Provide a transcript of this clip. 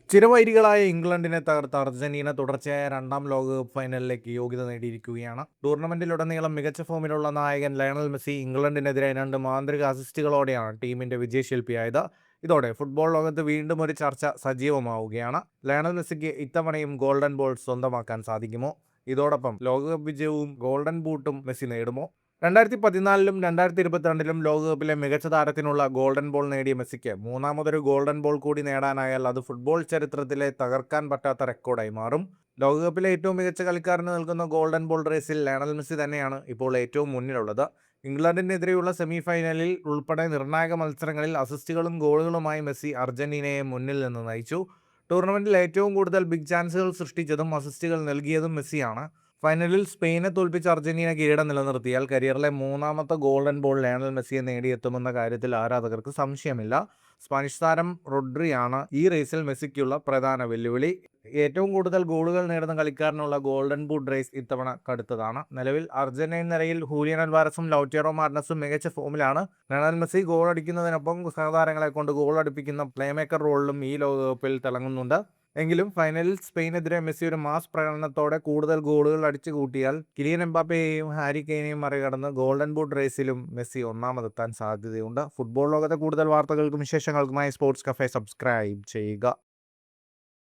ചിരവൈരികളായ ഇംഗ്ലണ്ടിനെ തകർത്ത അർജന്റീന തുടർച്ചയായ രണ്ടാം ലോകകപ്പ് ഫൈനലിലേക്ക് യോഗ്യത നേടിയിരിക്കുകയാണ്. ടൂർണമെന്റിലുടനീളം മികച്ച ഫോമിലുള്ള നായകൻ ലയണൽ മെസ്സി ഇംഗ്ലണ്ടിനെതിരെ 2 മാന്ത്രിക അസിസ്റ്റുകളോടെയാണ് ടീമിന്റെ വിജയശില്പിയായത്. ഇതോടെ ഫുട്ബോൾ ലോകത്ത് വീണ്ടും ഒരു ചർച്ച സജീവമാവുകയാണ്. ലയണൽ മെസ്സിക്ക് ഇത്തവണയും ഗോൾഡൻ ബോൾ സ്വന്തമാക്കാൻ സാധിക്കുമോ? ഇതോടൊപ്പം ലോകകപ്പ് വിജയവും ഗോൾഡൻ ബൂട്ടും മെസ്സി നേടുമോ? 2014-ലും 2022-ലും ലോകകപ്പിലെ മികച്ച താരത്തിനുള്ള ഗോൾഡൻ ബോൾ നേടിയ മെസ്സിക്ക് മൂന്നാമതൊരു ഗോൾഡൻ ബോൾ കൂടി നേടാനായാൽ അത് ഫുട്ബോൾ ചരിത്രത്തിലെ തകർക്കാൻ പറ്റാത്ത റെക്കോർഡായി മാറും. ലോകകപ്പിലെ ഏറ്റവും മികച്ച കളിക്കാരന് നൽകുന്ന ഗോൾഡൻ ബോൾ റേസിൽ ലയണൽ മെസ്സി തന്നെയാണ് ഇപ്പോൾ ഏറ്റവും മുന്നിലുള്ളത്. ഇംഗ്ലണ്ടിനെതിരെയുള്ള സെമി ഫൈനലിൽ ഉൾപ്പെടെ നിർണായക മത്സരങ്ങളിൽ അസിസ്റ്റുകളും ഗോളുകളുമായി മെസ്സി അർജന്റീനയെ മുന്നിൽ നിന്ന് നയിച്ചു. ടൂർണമെന്റിൽ ഏറ്റവും കൂടുതൽ ബിഗ് ചാൻസുകൾ സൃഷ്ടിച്ചതും അസിസ്റ്റുകൾ നൽകിയതും മെസ്സിയാണ്. ഫൈനലിൽ സ്പെയിനെ തോൽപ്പിച്ച് അർജന്റീന കിരീടം നിലനിർത്തിയാൽ കരിയറിലെ മൂന്നാമത്തെ ഗോൾഡൻ ബോൾ ലയണൽ മെസ്സിയെ നേടിയെത്തുമെന്ന കാര്യത്തിൽ ആരാധകർക്ക് സംശയമില്ല. സ്പാനിഷ് താരം റോഡ്രിയാണ് ഈ റേസിൽ മെസ്സിക്കുള്ള പ്രധാന വെല്ലുവിളി. ഏറ്റവും കൂടുതൽ ഗോളുകൾ നേടുന്ന കളിക്കാരനുള്ള ഗോൾഡൻ ബൂട്ട് റേസ് ഇത്തവണ കടുത്തതാണ്. നിലവിൽ അർജന്റീൻ നിരയിൽ ഹൂലിയൻ അൽവാരസും ലൗറ്റാരോ മാർട്ടിനസും മികച്ച ഫോമിലാണ്. ലയണൽ മെസ്സി ഗോൾ അടിക്കുന്നതിനൊപ്പം സഹതാരങ്ങളെ കൊണ്ട് ഗോൾ അടിപ്പിക്കുന്ന പ്ലേമേക്കർ റോളിലും ഈ ലോകകപ്പിൽ തിളങ്ങുന്നുണ്ട്. എങ്കിലും ഫൈനലിൽ സ്പെയിനെതിരെ മെസ്സി ഒരു മാസ് പ്രകടനത്തോടെ കൂടുതൽ ഗോളുകൾ അടിച്ചു കൂട്ടിയാൽ കിലിയൻ എംബാപ്പയെയും ഹാരി കെയ്നെയും മറികടന്ന് ഗോൾഡൻ ബൂട്ട് റേസിലും മെസ്സി ഒന്നാമതെത്താൻ സാധ്യതയുണ്ട്. ഫുട്ബോൾ ലോകത്തെ കൂടുതൽ വാർത്തകൾക്കും വിശേഷങ്ങൾക്കുമായി സ്പോർട്സ് കഫേ സബ്സ്ക്രൈബ് ചെയ്യുക.